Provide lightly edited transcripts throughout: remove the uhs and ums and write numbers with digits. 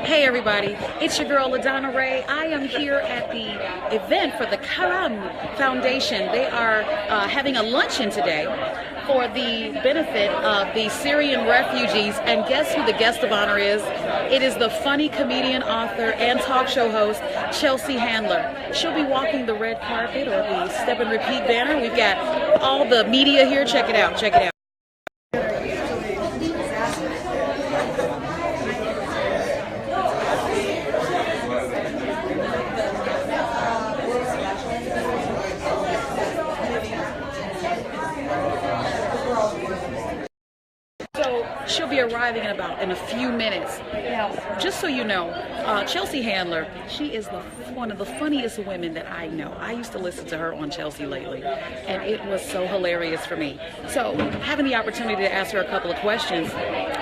Hey everybody, it's your girl LaDonna Ray. I am here at the event for the Karam Foundation. They are having a luncheon today for the benefit of the Syrian refugees. And guess who the guest of honor is? It is the funny comedian, author, and talk show host, Chelsea Handler. She'll be walking the red carpet or the step and repeat banner. We've got all the media here. Check it out, check it out. She'll be arriving in a few minutes. Now, just so you know, Chelsea Handler, she is one of the funniest women that I know. I used to listen to her on Chelsea lately, and it was so hilarious for me. So having the opportunity to ask her a couple of questions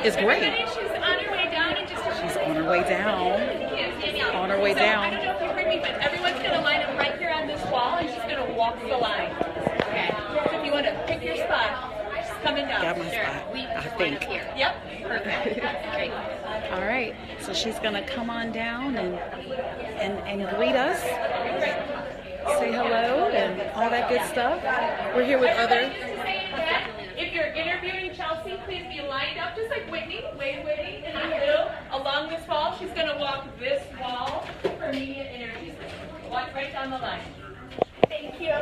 is great. She's on her way down in just a She's on her way down. On her way down. I don't know if you heard me, but everyone's going to line up right here on this wall, and she's going to walk the line. Okay. So if you want to pick your spot. Coming down. Got my spot, I think. Yep. Perfect. Great. All right. So she's gonna come on down and greet us, say hello, and all that good stuff. We're here with other. If you're interviewing Chelsea, please be lined up just like Whitney. Wave Whitney in the middle along this wall. She's gonna walk this wall for media interviews. Walk right down the line. Thank you.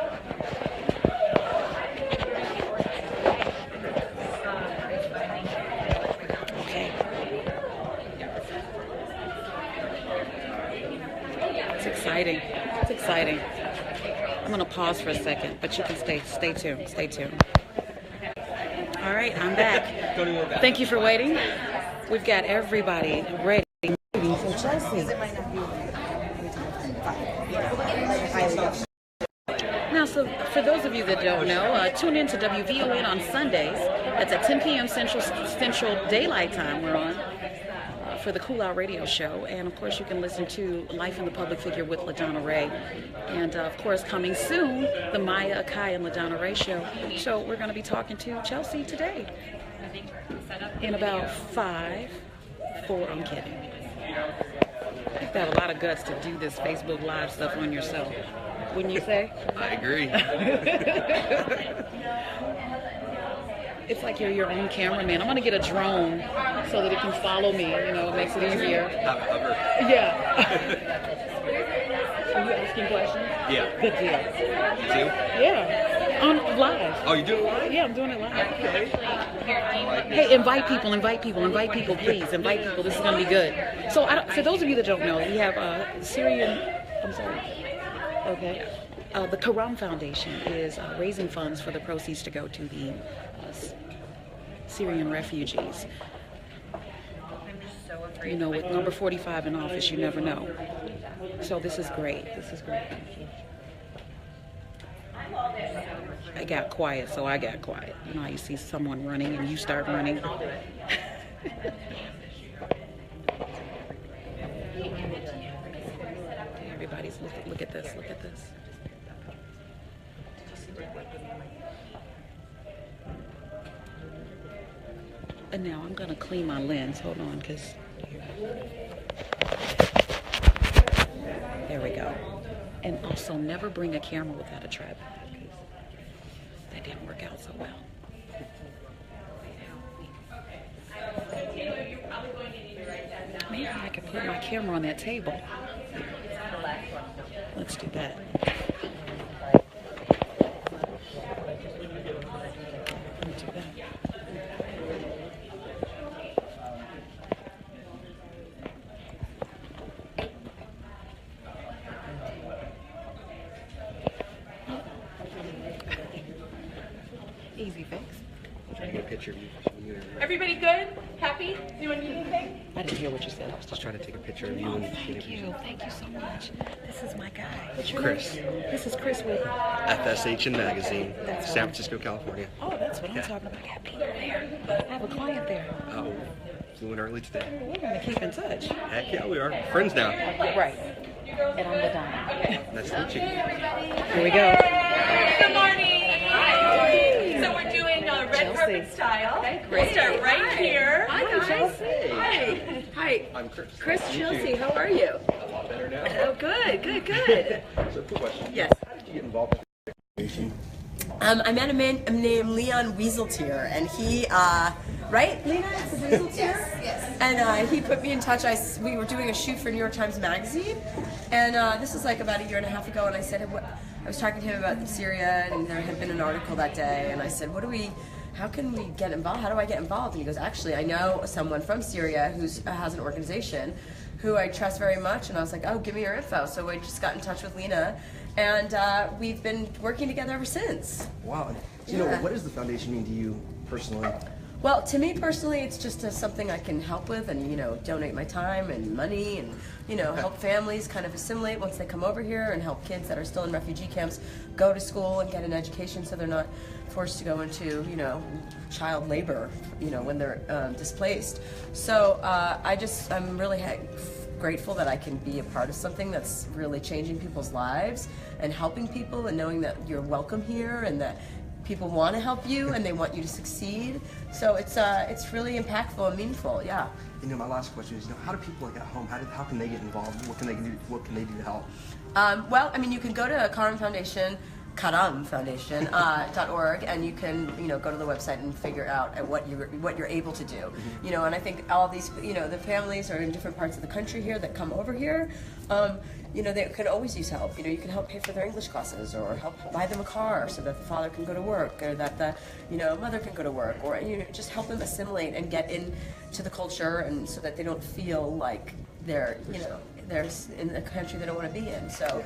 It's exciting. It's exciting. I'm going to pause for a second, but you can stay tuned. Stay tuned. All right, I'm back. Thank you for waiting. We've got everybody ready. So Chelsea. Now, so for those of you that don't know, tune in to WVON on Sundays. That's at 10 p.m. Central Daylight Time. We're on. For the Cool Out Radio Show, and of course you can listen to Life in the Public Figure with LaDonna Ray, and of course coming soon, the Maya Akai and LaDonna Ray Show. So we're going to be talking to Chelsea today in about 5, 4, I'm kidding. You have to have a lot of guts to do this Facebook Live stuff on yourself, wouldn't you say? I agree. It's like you're your own cameraman. I'm gonna get a drone so that it can follow me. You know, it makes it easier. Have it hover. Yeah. Are you asking questions? Yeah. Good deal. You too? Yeah. On live. Oh, you do it live? Yeah, I'm doing it live. Okay. Hey, invite people, please. Invite people. This is gonna be good. So, for those of you that don't know, we have Syrian. I'm sorry. Okay. The Karam Foundation is raising funds for the proceeds to go to the Syrian refugees. You know, with number 45 in office, you never know. So this is great. This is great. I got quiet, so I got quiet. You know how you see someone running and you start running? Everybody's look at this. Look at this. And now I'm gonna clean my lens. Hold on, because there we go. And also, never bring a camera without a tripod, because that didn't work out so well. Maybe I could put my camera on that table. Let's do that. Let's do that. Easy fix. Trying to get a picture of you. Everybody good? Happy? Anyone need anything? I didn't hear what you said. I was just trying to take a picture of you. Oh, and thank you. Thank you so much. This is my guy. What's your Chris. name? This is Chris with FSH Magazine, That's San fine. Francisco, California. Oh, that's what I'm talking about. I got people there. I have a client there. Oh, flew in early today. We're going to keep in touch. Heck yeah, we are. Friends now. Right. And I'm LaDonna. Nice to meet you. Here we go. Good morning. Hi. So we're doing red Chelsea. carpet style. Okay, We'll great. start right here. Hi, Chelsea. Hi. Hi. I'm Chris. Chris Chelsea, how are you? A lot better now. Oh, good. So, quick question. Yes. How did you get involved with the foundation? I met a man named Leon Wieseltier, and he, right, Lena? It's Wieseltier? Yes. And he put me in touch. We were doing a shoot for New York Times Magazine, and this was like about a year and a half ago, and I said, I was talking to him about Syria, and there had been an article that day, and I said, how can we get involved? How do I get involved? And he goes, actually, I know someone from Syria who has an organization who I trust very much, and I was like, oh, give me your info. So I just got in touch with Lena, and we've been working together ever since. Wow. Do you know, what does the foundation mean to you personally? Well, to me personally, it's just something I can help with and, donate my time and money and, help families kind of assimilate once they come over here and help kids that are still in refugee camps go to school and get an education so they're not forced to go into, child labor, when they're displaced. So I'm really grateful that I can be a part of something that's really changing people's lives and helping people and knowing that you're welcome here and that people want to help you and they want you to succeed. So it's really impactful and meaningful. Yeah. My last question is, how do people at home, how can they get involved? What can they do? What can they do to help? Well, you can go to karamfoundation.org and you can go to the website and figure out what you're able to do. And I think all these the families are in different parts of the country here that come over here. They can always use help. You can help pay for their English classes or help buy them a car so that the father can go to work or that the mother can go to work, or just help them assimilate and get into the culture and so that they don't feel like they're in a country they don't want to be in. So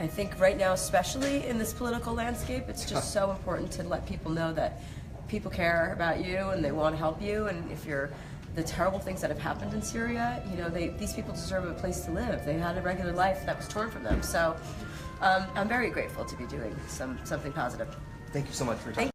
I think right now, especially in this political landscape, it's just so important to let people know that people care about you and they want to help you, and if you're the terrible things that have happened in Syria, these people deserve a place to live. They had a regular life that was torn from them. So I'm very grateful to be doing something positive. Thank you so much for your time.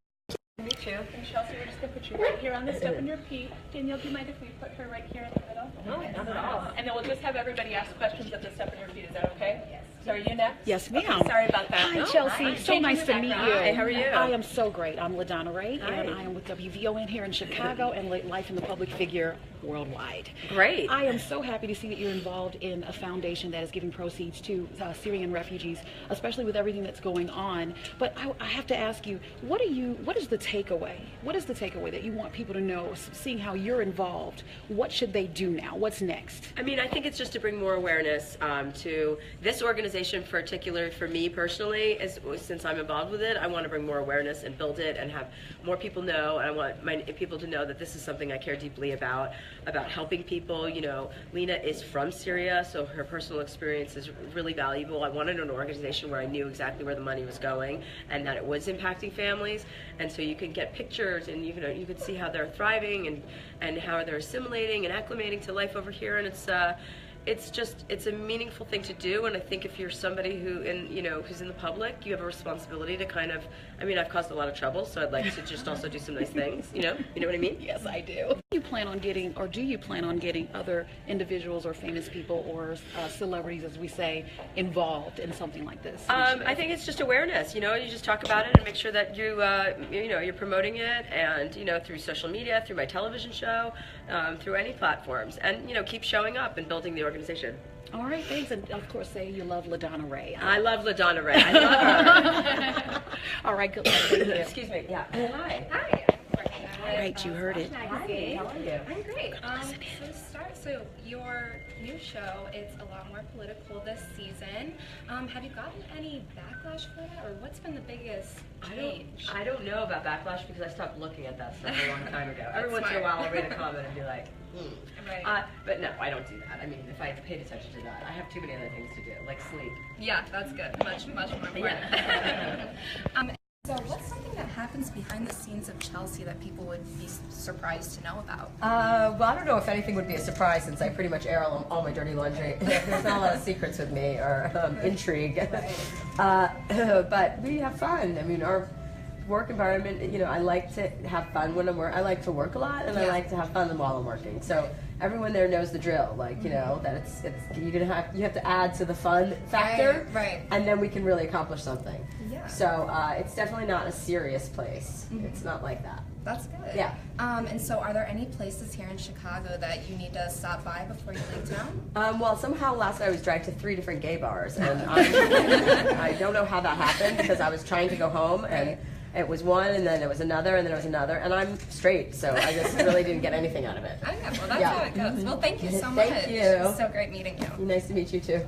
Me too. And Chelsea, we're just going to put you right here on the step in your feet. Danielle, do you mind if we put her right here in the middle? No, not at all. And then we'll just have everybody ask questions at the step in your feet. Is that okay? Yes. So are you next? Yes, ma'am. Okay, sorry about that. Hi, Chelsea. So nice to meet you. Hi, how are you? I am so great. I'm LaDonna Ray, Hi. and I am with WVON here in Chicago and Life in the Public Figure worldwide. Great. I am so happy to see that you're involved in a foundation that is giving proceeds to Syrian refugees, especially with everything that's going on. But I have to ask you, what is the takeaway? What is the takeaway that you want people to know, seeing how you're involved? What should they do now? What's next? I think it's just to bring more awareness to this organization, particularly for me personally, since I'm involved with it. I want to bring more awareness and build it and have more people know, and I want people to know that this is something I care deeply about helping people. Lena is from Syria, so her personal experience is really valuable. I wanted an organization where I knew exactly where the money was going and that it was impacting families, and so you can get pictures and you can see how they're thriving and how they're assimilating and acclimating to life over here, and it's a meaningful thing to do. And I think if you're somebody who's in the public, you have a responsibility to kind of, I've caused a lot of trouble, so I'd like to just also do some nice things, you know what I mean? Yes, I do. Do you plan on getting other individuals or famous people or celebrities, as we say, involved in something like this? I think it's just awareness. You just talk about it and make sure that you're promoting it, and through social media, through my television show, through any platforms, and keep showing up and building the organization. All right, thanks, and of course, say you love LaDonna Ray. I love LaDonna Ray. I love her. All right, good luck. Thank you. Excuse me. Yeah. Hi. Hi. All right, you heard it. Hi. How are you? I'm great. So your new show, it's a lot more political this season. Have you gotten any backlash for that, or what's been the biggest change? I don't know about backlash because I stopped looking at that stuff a long time ago. Every once in a smart. while I'll read a comment and be like, Right. But no, I don't do that. If I paid attention to that, I have too many other things to do, like sleep. Yeah, that's good. Much more important. Yeah. So what's something that happens behind the scenes of Chelsea that people would be surprised to know about? Well, I don't know if anything would be a surprise since I pretty much air all my dirty laundry. There's not a lot of secrets with me or intrigue. But we have fun. work environment, you know, I like to have fun when I'm working. I like to work a lot, and I like to have fun while I'm working. So everyone there knows the drill, like, you know, that it's you have to add to the fun factor, Right. and then we can really accomplish something. Yeah. So it's definitely not a serious place. It's not like that. That's good. Yeah. And so are there any places here in Chicago that you need to stop by before you leave town? Well, somehow last night I was dragged to 3 different gay bars, and I don't know how that happened because I was trying to go home, and it was one, and then there was another, and then there was another, and I'm straight, so I just really didn't get anything out of it. Okay, well that's Yeah. how it goes. Well, thank you so much. Thank you. It was so great meeting you. Nice to meet you too.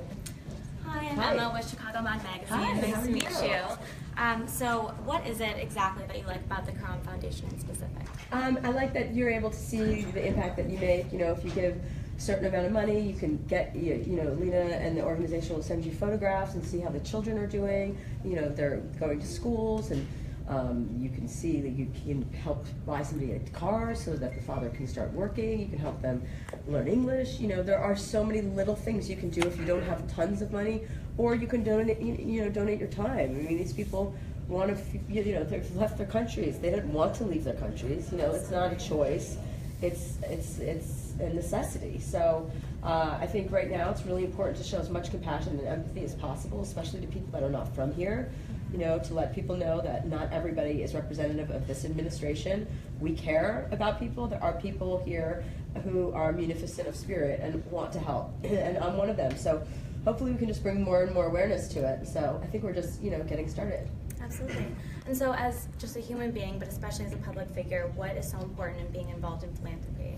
Hi, I'm Hi. Emma with Chicago Mod Magazine. Hi, how nice are to meet you? you. So, what is it exactly that you like about the Quran Foundation in specific? I like that you're able to see the impact that you make. You know, if you give a certain amount of money, you can get, you know, Lena and the organization will send you photographs and see how the children are doing. You know, they're going to schools, and you can see that you can help buy somebody a car so that the father can start working. You can help them learn English. You know, there are so many little things you can do if you don't have tons of money, or you can donate, you know, donate your time. I mean, these people want to, you know, they've left their countries. They don't want to leave their countries. You know, it's not a choice. It's a necessity. So I think right now it's really important to show as much compassion and empathy as possible, especially to people that are not from here. You know, to let people know that not everybody is representative of this administration. We care about people. There are people here who are munificent of spirit and want to help, and I'm one of them. So hopefully we can just bring more and more awareness to it. So I think we're just, you know, getting started. Absolutely. And so, as just a human being, but especially as a public figure, what is so important in being involved in philanthropy?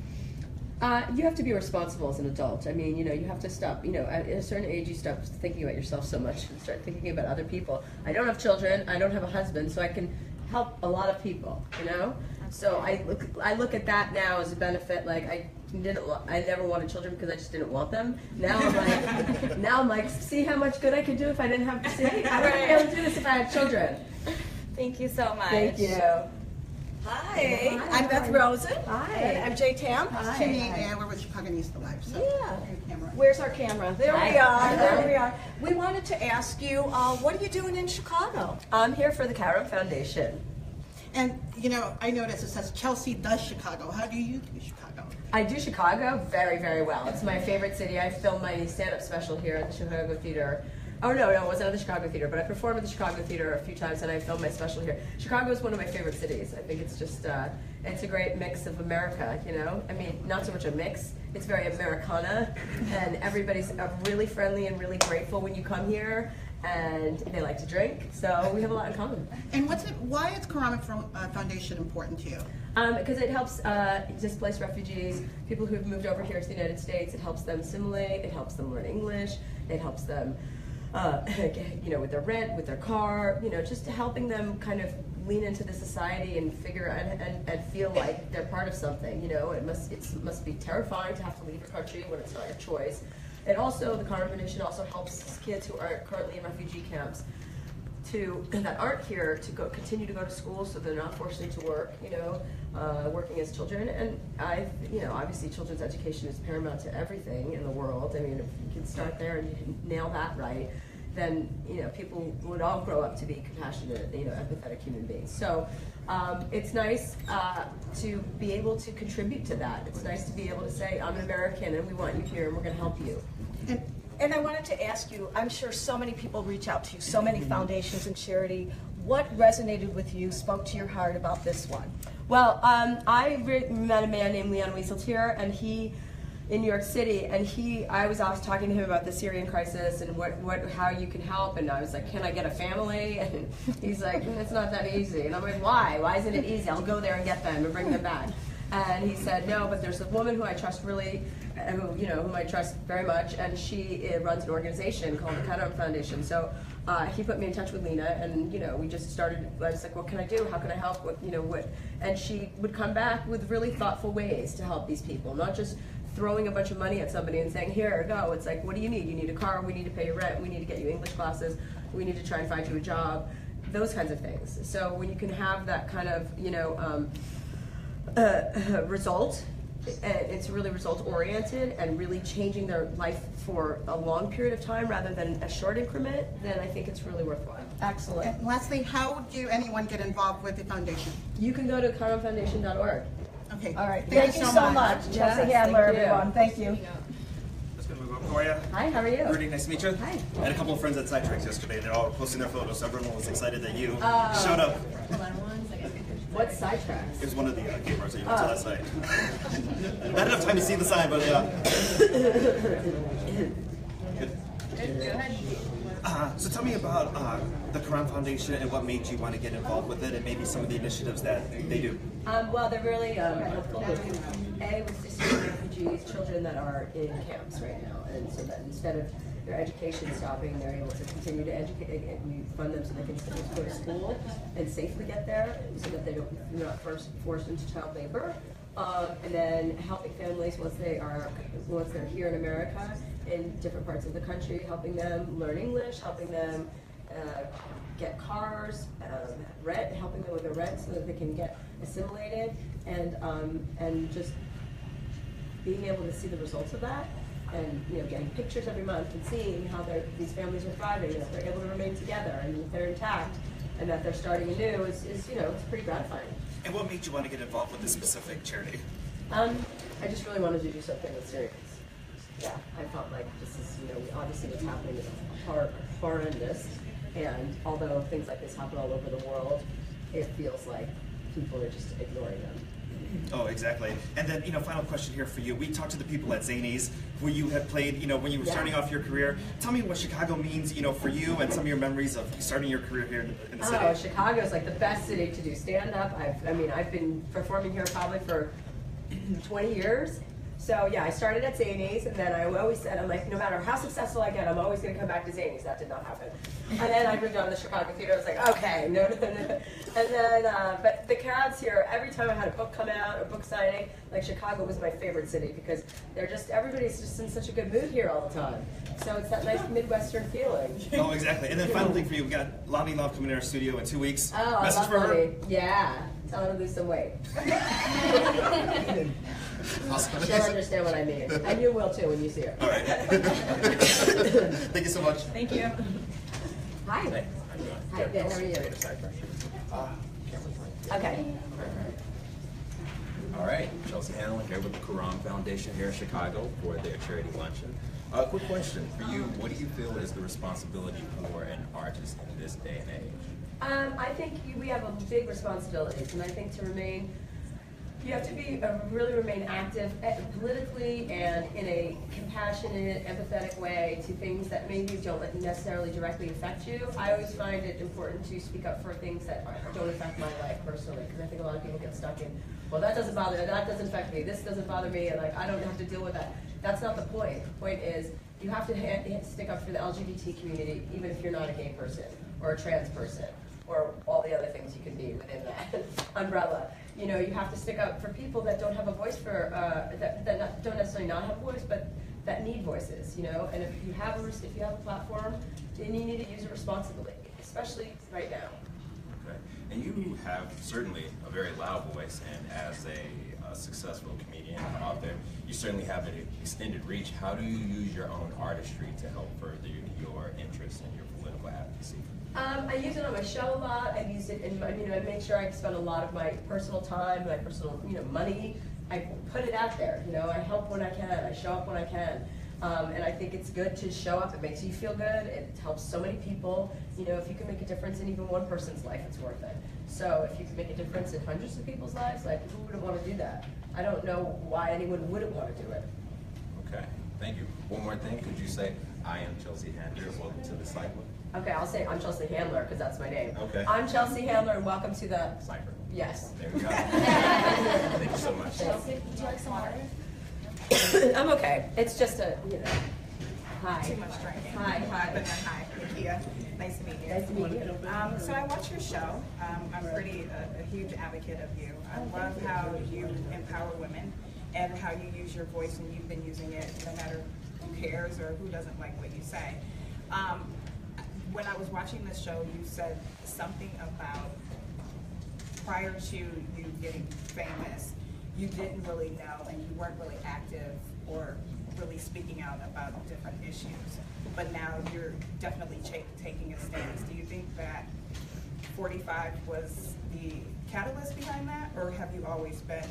You have to be responsible as an adult. I mean, you know, you have to stop, you know, at a certain age you stop thinking about yourself so much and start thinking about other people. I don't have children, I don't have a husband, so I can help a lot of people, you know? So I look at that now as a benefit. Like, I never wanted children because I just didn't want them. Now I'm like, see how much good I could do if I didn't have to see. I wouldn't be able to do this if I had children. Thank you so much. Thank you. Hi, I'm Beth Rosen. Hi. And I'm Jay Tam. Hi. And we're with Chicago News the Live. So Yeah. where's our camera? There we are. There we are. We wanted to ask you, what are you doing in Chicago? I'm here for the Karam Foundation. And you know, I noticed it says Chelsea does Chicago. How do you do Chicago? I do Chicago very, very well. It's my favorite city. I filmed my stand-up special here at the Chicago Theater. Oh, no, it wasn't at the Chicago Theater, but I performed at the Chicago Theater a few times, and I filmed my special here. Chicago is one of my favorite cities. I think it's just, it's a great mix of America, you know? I mean, not so much a mix, it's very Americana, and everybody's really friendly and really grateful when you come here, and they like to drink, so we have a lot in common. And why is Karama Foundation important to you? Because it helps displaced refugees, people who have moved over here to the United States. It helps them assimilate, it helps them learn English, it helps them you know, with their rent, with their car, you know, just helping them kind of lean into the society and figure and feel like they're part of something. You know, it must be terrifying to have to leave your country when it's not your choice. And also, the Karam Foundation also helps kids who are currently in refugee camps that aren't here to continue to go to school, so they're not forced into work. You know, working as children. And you know, obviously, children's education is paramount to everything in the world. I mean, if you can start there and you can nail that right, then you know people would all grow up to be compassionate, you know, empathetic human beings. So it's nice to be able to contribute to that. It's nice to be able to say, I'm an American, and we want you here, and we're going to help you. And I wanted to ask you, I'm sure so many people reach out to you, so many foundations and charity. What resonated with you, spoke to your heart about this one? Well, I met a man named Leon Wieseltier, and he, in New York City, and I was talking to him about the Syrian crisis and how you can help, and I was like, can I get a family? And he's like, it's not that easy. And I'm like, why? Why isn't it easy? I'll go there and get them and bring them back. And he said, no, but there's a woman who I trust whom I trust very much, and she runs an organization called the Karam Foundation. So he put me in touch with Lena, and you know, we just started. I was like, what can I do? How can I help? And she would come back with really thoughtful ways to help these people, not just throwing a bunch of money at somebody and saying, here, go. It's like, what do you need? You need a car, we need to pay your rent, we need to get you English classes, we need to try and find you a job, those kinds of things. So when you can have that kind of, you know, result, and it's really result oriented and really changing their life for a long period of time rather than a short increment, then I think it's really worthwhile. Excellent. And lastly, how do anyone get involved with the foundation? You can go to KarmaFoundation.org. Okay. All right. Thank you so much, Yes, Chelsea Handler, thank you. everyone. Thank you. Just gonna move up for you. Hi, how are you? Rudy, nice to meet you. Hi. I had a couple of friends at Sidetracks yesterday. They're all posting their photos, so everyone was excited that you showed up. What's Sidetracks? It was one of the gay bars that you went to last night. Not enough time to see the sign, but yeah. Good. So tell me about the Quran Foundation and what made you want to get involved with it, and maybe some of the initiatives that they do. Well, they're really helpful with with Syrian refugees, children that are in camps right now, and so that instead of their education stopping, they're able to continue to educate, and we fund them so they can go to school and safely get there, so that they're not forced into child labor. And then helping families once they're here in America, in different parts of the country, helping them learn English, helping them get cars, helping them with their rent so that they can get assimilated, and just being able to see the results of that, and getting pictures every month and seeing how these families are thriving, and if they're able to remain together, and if they're intact, and that they're starting anew is it's pretty gratifying. And what made you want to get involved with this specific charity? I just really wanted to do something with Syrians. Yeah, I felt like this is, obviously what's happening is horrendous, and although things like this happen all over the world, it feels like people are just ignoring them. Oh, exactly. And then, final question here for you. We talked to the people at Zanies, where you had played, when you were starting off your career. Tell me what Chicago means, for you, and some of your memories of starting your career here in the city. Oh, Chicago is like the best city to do stand-up. I've been performing here probably for 20 years. So yeah, I started at Zanies, and then I always said, I'm like, no matter how successful I get, I'm always going to come back to Zanies. That did not happen. And then I moved on to the Chicago Theater. I was like, okay, no. And then, but the crowds here, every time I had a book come out, a book signing, like Chicago was my favorite city because everybody's just in such a good mood here all the time. So it's that nice Midwestern feeling. Oh, exactly. And then final thing for you, we got Lonnie Love coming in our studio in 2 weeks. Oh, Message I love for her? Lonnie. Yeah. Tell her to lose some weight. Awesome. She'll understand what I mean. And you will too when you see her. All right. Thank you so much. Thank you. Hi. Hi, good. How are you? Okay. All right, Chelsea Handler here with the Quran Foundation here in Chicago for their charity luncheon. Quick question for you: what do you feel is the responsibility for an artist in this day and age? I think we have a big responsibility, and I think you have to be really remain active politically and in a compassionate, empathetic way to things that maybe don't necessarily directly affect you. I always find it important to speak up for things that don't affect my life personally, because I think a lot of people get stuck in, well, that doesn't bother me, that doesn't affect me, this doesn't bother me, and I don't have to deal with that. That's not the point. The point is you have to stick up for the LGBT community, even if you're not a gay person or a trans person, or all the other things you can be within that umbrella. You have to stick up for people that don't have a voice, don't necessarily not have a voice, but that need voices. And if you have a platform, then you need to use it responsibly, especially right now. Okay. And you have certainly a very loud voice, and as a successful comedian and author, you certainly have an extended reach. How do you use your own artistry to help further your interests and your political advocacy? I use it on my show a lot. I use it in, I make sure I spend a lot of my personal time, my personal, money. I put it out there. I help when I can. I show up when I can. And I think it's good to show up. It makes you feel good. It helps so many people. If you can make a difference in even one person's life, it's worth it. So if you can make a difference in hundreds of people's lives, who wouldn't want to do that? I don't know why anyone wouldn't want to do it. Okay, thank you. One more thing, could you say, I am Chelsea Handler, welcome to the Cypher? Okay, I'll say I'm Chelsea Handler because that's my name. Okay. I'm Chelsea Handler and welcome to the Cypher. Yes. There we go. Thank you so much. Chelsea, would you like some water? I'm okay. It's just hi. Too much drinking. Hi. But then hi, Nakia. Nice to meet you. Nice to meet you. So I watch your show. I'm pretty a huge advocate of you. I love how you empower women and how you use your voice, and you've been using it no matter who cares or who doesn't like what you say. When I was watching this show, you said something about prior to you getting famous, you didn't really know and you weren't really active or really speaking out about different issues, but now you're definitely taking a stance. Do you think that 45 was the catalyst behind that, or have you always been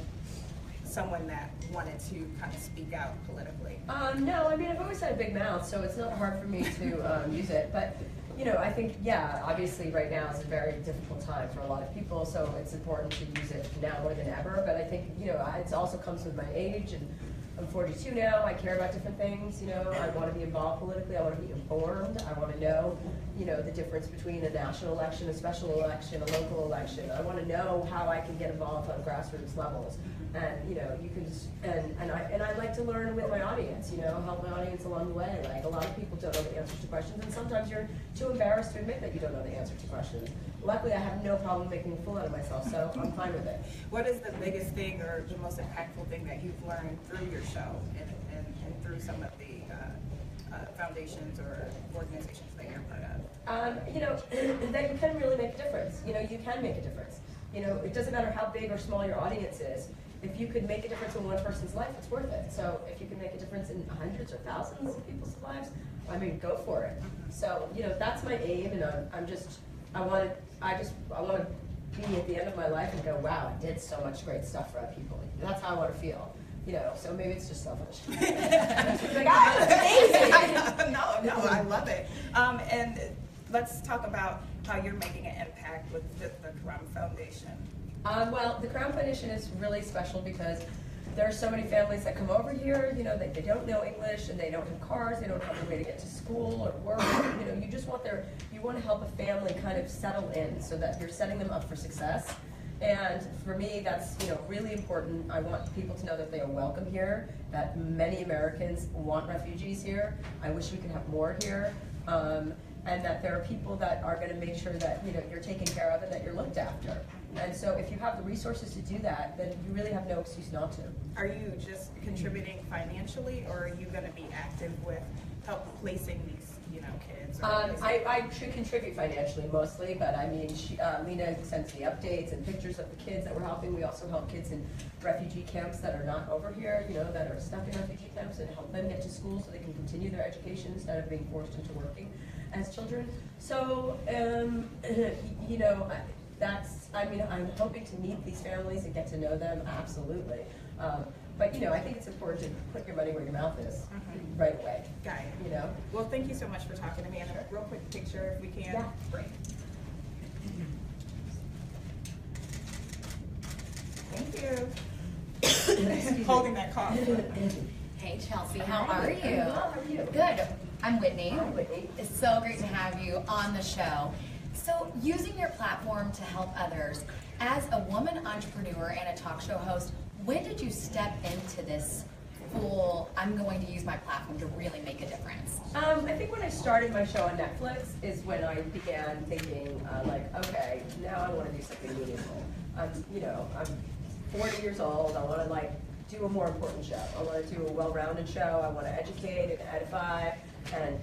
someone that wanted to kind of speak out politically? No, I mean, I've always had a big mouth, so it's not hard for me to use it. But, you know, I think, yeah, obviously right now is a very difficult time for a lot of people, so it's important to use it now more than ever. But I think, you know, it also comes with my age, and I'm 42 now. I care about different things, you know. I want to be involved politically. I want to be informed. I want to know, you know, the difference between a national election, a special election, a local election. I want to know how I can get involved on grassroots levels. And, you know, you can just, and I like to learn with my audience, you know, help my audience along the way. Like, a lot of people don't know the answers to questions, and sometimes you're too embarrassed to admit that you don't know the answer to questions. Luckily, I have no problem making a fool out of myself, so I'm fine with it. What is the biggest thing or the most impactful thing that you've learned through your show and through some of the foundations or organizations that you're part of? You know, that you can really make a difference. You know, you can make a difference. You know, it doesn't matter how big or small your audience is. If you could make a difference in one person's life, it's worth it. So if you can make a difference in hundreds or thousands of people's lives, I mean, go for it. So, you know, that's my aim, and I want to be at the end of my life and go, wow, I did so much great stuff for other people. That's how I want to feel. You know, so maybe it's just selfish. Like, amazing. No, I love it. And let's talk about how you're making an impact with the Crown Foundation. Well, the Crown Foundation is really special because there are so many families that come over here, you know, they don't know English and they don't have cars, they don't have a way to get to school or work. You know, you just want you want to help a family kind of settle in so that you're setting them up for success. And for me, that's, you know, really important. I want people to know that they are welcome here, that many Americans want refugees here. I wish we could have more here. And that there are people that are going to make sure that, you know, you're taken care of and that you're looked after. And so if you have the resources to do that, then you really have no excuse not to. Are you just contributing financially, or are you going to be active with help placing these, you know, kids? I should contribute financially mostly, but I mean, Lena sends me updates and pictures of the kids that we're helping. We also help kids in refugee camps that are not over here, you know, that are stuck in refugee camps, and help them get to school so they can continue their education instead of being forced into working as children. So, you know, I mean, I'm hoping to meet these families and get to know them, absolutely. But, you know, I think it's important to put your money where your mouth is right away. Got it. You know? Well, thank you so much for talking to me. And a real quick picture, if we can. Yeah. Great. Thank you. Holding that cough. Hey, Chelsea, how are you? How are you? Good. I'm Whitney. Hi, Whitney. It's so great to have you on the show. So, using your platform to help others, as a woman entrepreneur and a talk show host, when did you step into this full, I'm going to use my platform to really make a difference? I think when I started my show on Netflix is when I began thinking, like, okay, now I want to do something meaningful. You know, I'm 40 years old. I want to, like, do a more important show. I want to do a well-rounded show. I want to educate and edify and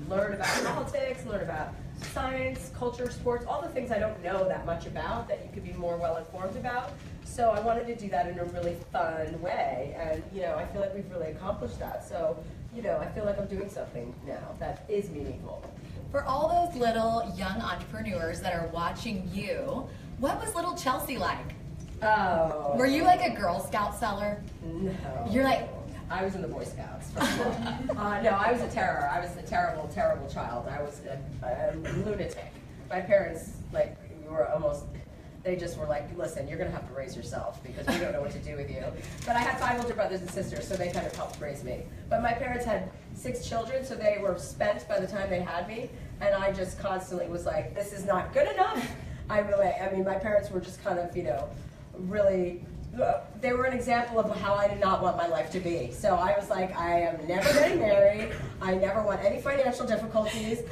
learn about politics, learn about science, culture, sports, all the things I don't know that much about that you could be more well-informed about. So I wanted to do that in a really fun way, and, you know, I feel like we've really accomplished that. So, you know, I feel like I'm doing something now that is meaningful. For all those little young entrepreneurs that are watching you, what was little Chelsea like? Oh. Were you like a Girl Scout seller? No. You're like... I was in the Boy Scouts. No, I was a terror. I was a terrible, terrible child. I was a lunatic. My parents, like, they just were like, listen, you're going to have to raise yourself because we don't know what to do with you. But I had 5 older brothers and sisters, so they kind of helped raise me. But my parents had 6 children, so they were spent by the time they had me. And I just constantly was like, this is not good enough. I mean, my parents were just kind of, you know, really... They were an example of how I did not want my life to be. So I was like, I am never getting married. I never want any financial difficulties.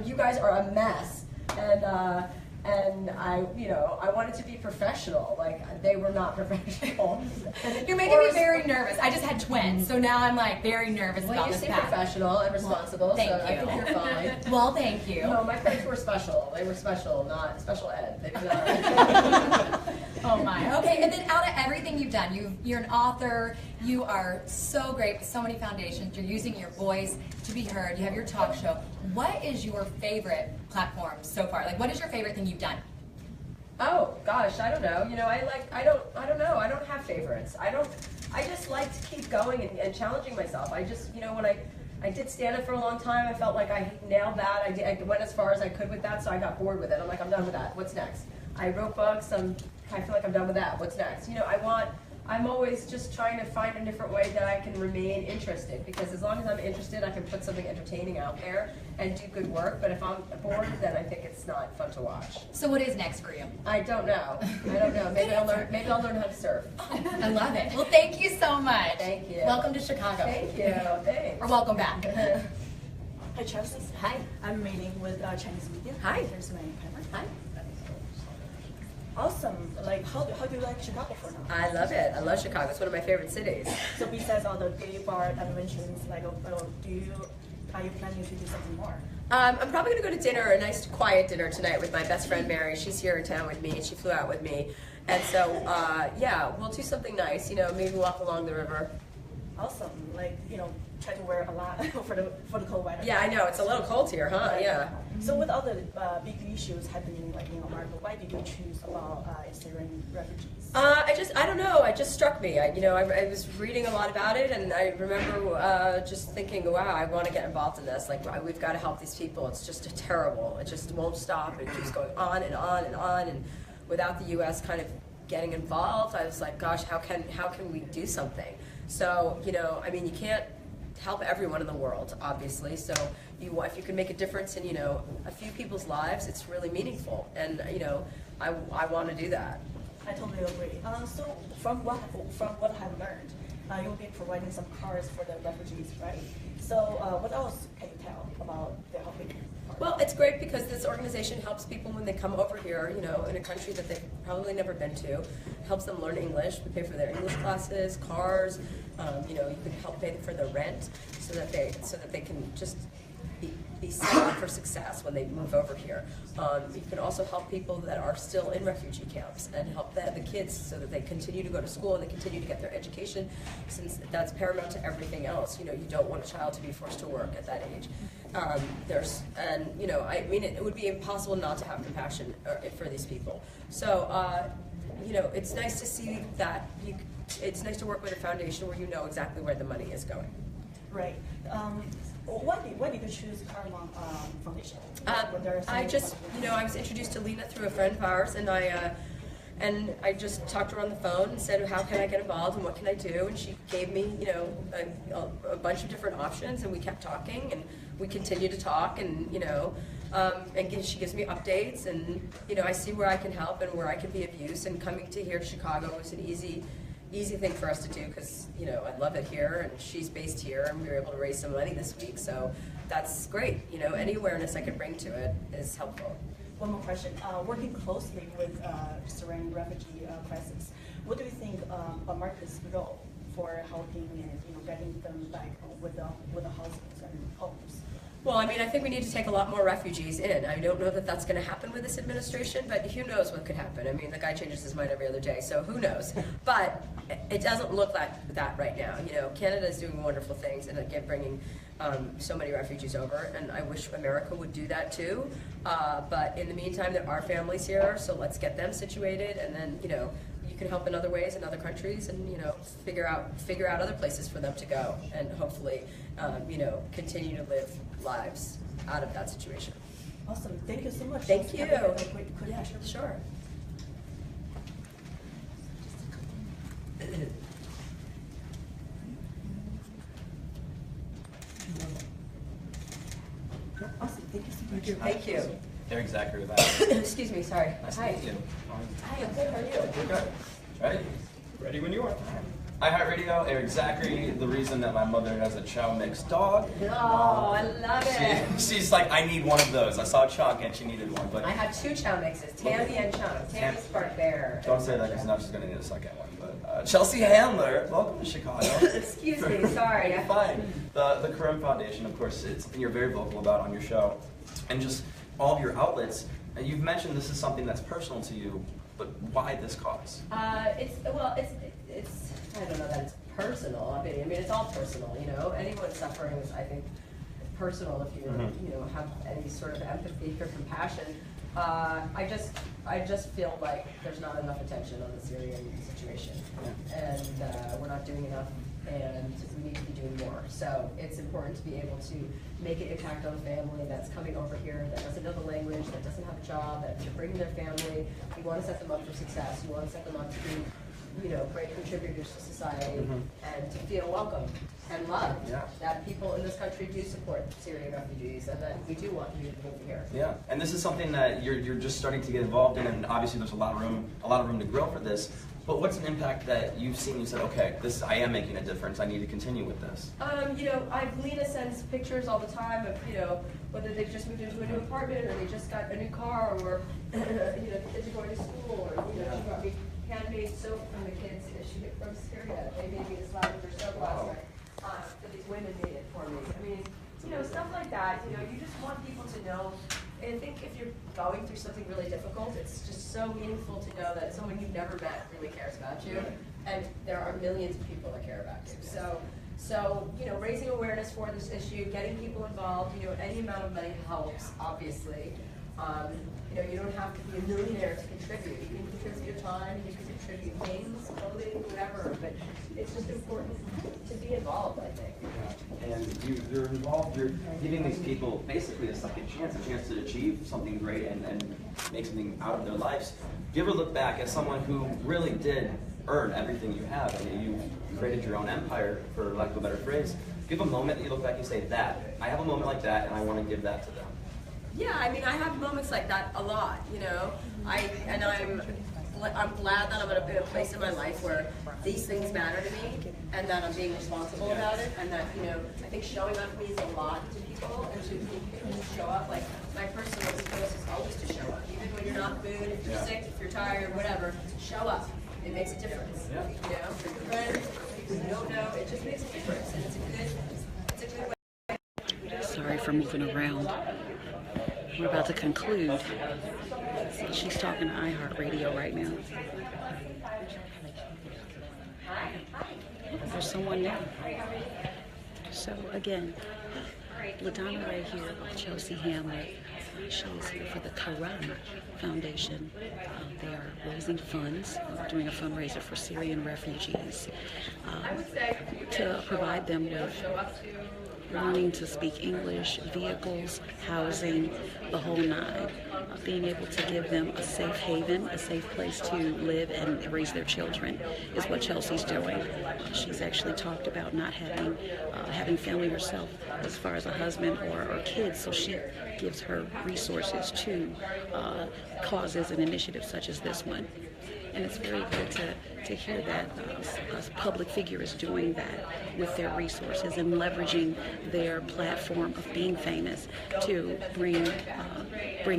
You guys are a mess. And I, you know, I wanted to be professional. Like, they were not professional. You're making me very nervous. I just had twins, so now I'm like very nervous about this path. Well, you seem professional and responsible, thank so you. I think you're fine. Well, thank you. No, my parents were special. They were special, not special ed. They did not. Oh my. Okay, and then out of everything you've done, you're an author, you are so great with so many foundations, you're using your voice to be heard, you have your talk show. What is your favorite platform so far? Like, what is your favorite thing you've done? Oh gosh, I don't know. You know, I don't know. I don't have favorites. I just like to keep going and challenging myself. I just, you know, when I did stand-up for a long time, I felt like I nailed that. I went as far as I could with that, so I got bored with it. I'm like, I'm done with that. What's next? I wrote books. I feel like I'm done with that. What's next? You know, I'm always just trying to find a different way that I can remain interested, because as long as I'm interested, I can put something entertaining out there and do good work. But if I'm bored, then I think it's not fun to watch. So what is next for you? I don't know. Maybe I'll learn how to surf. I love it. Well, thank you so much. Thank you. Welcome to Chicago. Thank you. Thanks. Or welcome back. Hi, Chelsea. Hi. I'm meeting with Chinese media. Hi. Here's my camera. Hi. Awesome. Like, how do you like Chicago for now? I love it. I love Chicago. It's one of my favorite cities. So besides all the gay bar conventions, like, are you planning to do something more? I'm probably going to go to dinner, a nice quiet dinner tonight with my best friend Mary. She's here in town with me, and she flew out with me. And so, yeah, we'll do something nice. You know, maybe walk along the river. Awesome. Like, you know, try to wear a lot for the cold weather. Yeah, I know. It's a little cold here, huh? Yeah. So with all the big issues happening, like in America, why did you choose about Syrian refugees? I don't know. It just struck me. I was reading a lot about it, and I remember just thinking, wow, I want to get involved in this. Like, we've got to help these people. It's just terrible. It just won't stop. It keeps going on and on and on. And without the U.S. kind of getting involved, I was like, gosh, how can we do something? So, you know, I mean, you can't help everyone in the world, obviously. So if you can make a difference in, you know, a few people's lives, it's really meaningful. And, you know, I want to do that. I totally agree. So from what I've learned, you'll be providing some cars for the refugees, right? So what else can you tell about the helping part? Well, it's great because this organization helps people when they come over here, you know, in a country that they've probably never been to. Helps them learn English. We pay for their English classes, cars. You know, you can help pay for their rent so that they can just be set up for success when they move over here. You can also help people that are still in refugee camps and help the kids so that they continue to go to school and they continue to get their education, since that's paramount to everything else. You know, you don't want a child to be forced to work at that age. You know, I mean, it would be impossible not to have compassion for these people. So, you know, it's nice to see that it's nice to work with a foundation where you know exactly where the money is going. Right. Why did you choose Carmon Foundation? I just, you know, I was introduced to Lena through a friend of ours, and I just talked to her on the phone and said, how can I get involved and what can I do? And she gave me, you know, a bunch of different options, and we kept talking, and we continued to talk, and, you know, and she gives me updates, and, you know, I see where I can help and where I can be of use, and coming to here to Chicago was an easy thing for us to do because, you know, I love it here, and she's based here, and we were able to raise some money this week, so that's great. You know, any awareness I can bring to it is helpful. One more question. Working closely with Syrian refugee crisis, what do you think America's role for helping and, you know, getting them back with the houses and homes? Well, I mean, I think we need to take a lot more refugees in. I don't know that that's going to happen with this administration, but who knows what could happen. I mean, the guy changes his mind every other day, so who knows? But it doesn't look like that right now. You know, Canada is doing wonderful things and again bringing so many refugees over, and I wish America would do that too. But in the meantime, there are families here, so let's get them situated, and then, you know, you can help in other ways in other countries, and, you know, figure out other places for them to go, and hopefully, you know, continue to live lives out of that situation. Awesome. Thank you so much. Thank you. Yeah, sure. Awesome. Thank you so much. Thank you. Eric Zachary with that. Excuse me, sorry. Nice Hi. to meet you. Hi, I'm good. How are you? We're good. Ready? Ready when you are. iHeartRadio, Eric Zachary, the reason that my mother has a Chow Mix dog. Oh, I love it. She's like, I need one of those. I saw Chunk and she needed one. But I have two Chow Mixes, Tammy and Chunk. Tammy's part bear. don't say that because now she's going to need a second one. But Chelsea Handler, welcome to Chicago. Excuse me, sorry. You're fine. The Karim Foundation, of course, it's something you're very vocal about on your show. And just all of your outlets. And you've mentioned this is something that's personal to you. but why this cause? It's I don't know that it's personal. I mean it's all personal. You know, anyone suffering is, I think, personal if you you know have any sort of empathy or compassion. I just feel like there's not enough attention on the Syrian situation, and we're not doing enough, and we need to be doing more. So it's important to be able to make an impact on a family that's coming over here, that doesn't know the language, that doesn't have a job, that you're bringing their family. You want to set them up for success. You want to set them up to be, you know, great contributors to society and to feel welcome and loved. Yeah. That people in this country do support Syrian refugees, and that we do want you to move here. Yeah, and this is something that you're just starting to get involved in, and obviously there's a lot of room to grow for this. But what's an impact that you've seen? You said, okay, I am making a difference. I need to continue with this. You know, Lena sends pictures all the time of, you know, whether they've just moved into a new apartment or they just got a new car, or you know, the kids are going to school, or you know, she brought me handmade soap from the kids from Syria. They made me this lavender soap last night. That these women made it for me. I mean, you know, stuff like that. You know, you just want people to know. And I think if you're going through something really difficult, it's just so meaningful to know that someone you've never met really cares about you, and there are millions of people that care about you. So you know, raising awareness for this issue, getting people involved. You know, any amount of money helps, obviously. You know, you don't have to be a millionaire to contribute. You can contribute your time, you can contribute things, clothing, whatever. But it's just important to be involved, I think. And you're involved. You're giving these people basically a second chance, a chance to achieve something great and make something out of their lives. Do you ever look back as someone who really did earn everything you have, and you created your own empire, for lack of a better phrase? Do you have a moment that you look back and say, I have a moment like that, and I want to give that to them? Yeah, I mean, I have moments like that a lot, you know. I'm glad that I'm in a place in my life where these things matter to me, and that I'm being responsible about it, and that, you know, I think showing up means a lot to people, and to show up. Like, my personal ethos is always to show up, even when you're not in the mood, if you're sick, if you're tired, whatever. Show up. It makes a difference. You know, for your friends, people you don't know, it just makes a difference, and it's a good way. Sorry for moving around. We're about to conclude. She's talking to iHeartRadio right now. There's someone there. So again, LaDonna Ray here with Chelsea Handler. She is here for the Karam Foundation. They are raising funds, doing a fundraiser for Syrian refugees to provide them with learning to speak English, vehicles, housing, the whole nine. Being able to give them a safe haven, a safe place to live and raise their children is what Chelsea's doing. She's actually talked about not having family herself as far as a husband or kids, so she gives her resources to causes and initiatives such as this one. And it's very good to hear that a public figure is doing that with their resources and leveraging their platform of being famous to bring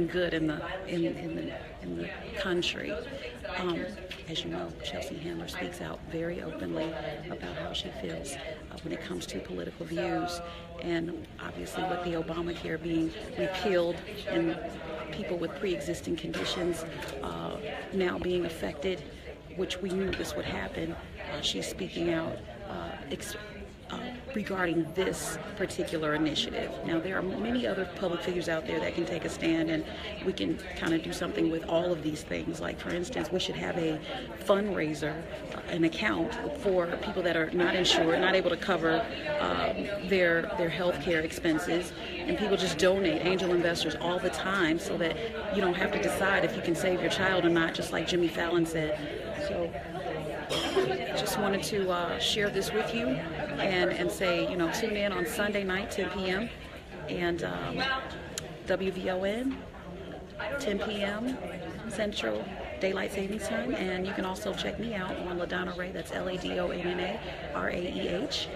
good in the country. As you know, Chelsea Handler speaks out very openly about how she feels when it comes to political views, and obviously with the Obamacare being repealed and people with pre-existing conditions now being affected, which we knew this would happen. She's speaking out regarding this particular initiative. Now, there are many other public figures out there that can take a stand, and we can kind of do something with all of these things. Like, for instance, we should have a fundraiser, an account for people that are not insured, not able to cover their health care expenses, and people just donate, angel investors, all the time, so that you don't have to decide if you can save your child or not, just like Jimmy Fallon said. So just wanted to share this with you and say, you know, tune in on Sunday night, 10 p.m. and WVON, 10 p.m. Central Daylight Savings Time. And you can also check me out on LaDonna Ray, that's LaDonna Raeh,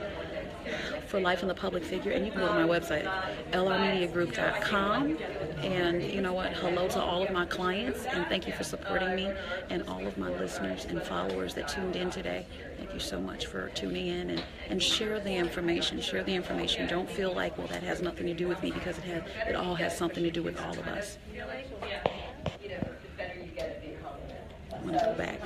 for Life in the Public Figure. And you can go to my website, lrmediagroup.com. And you know what? Hello to all of my clients, and thank you for supporting me, and all of my listeners and followers that tuned in today. Thank you so much for tuning in, and share the information. Share the information. Don't feel like, well, that has nothing to do with me, because it all has something to do with all of us. Joe back.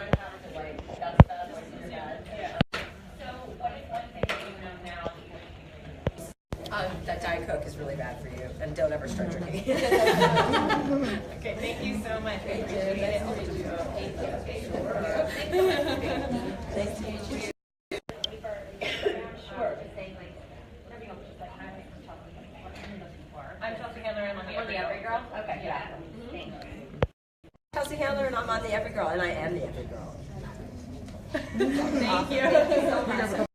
That Diet Coke is really bad for you, and don't ever start drinking. Okay, thank you so much. Thank you. Nice to meet you. I'm Chelsea Handler, I'm on the Every Girl. Okay, yeah. Chelsea Handler, and I'm on the Every Girl, and I am the Every Girl. Thank you. So much.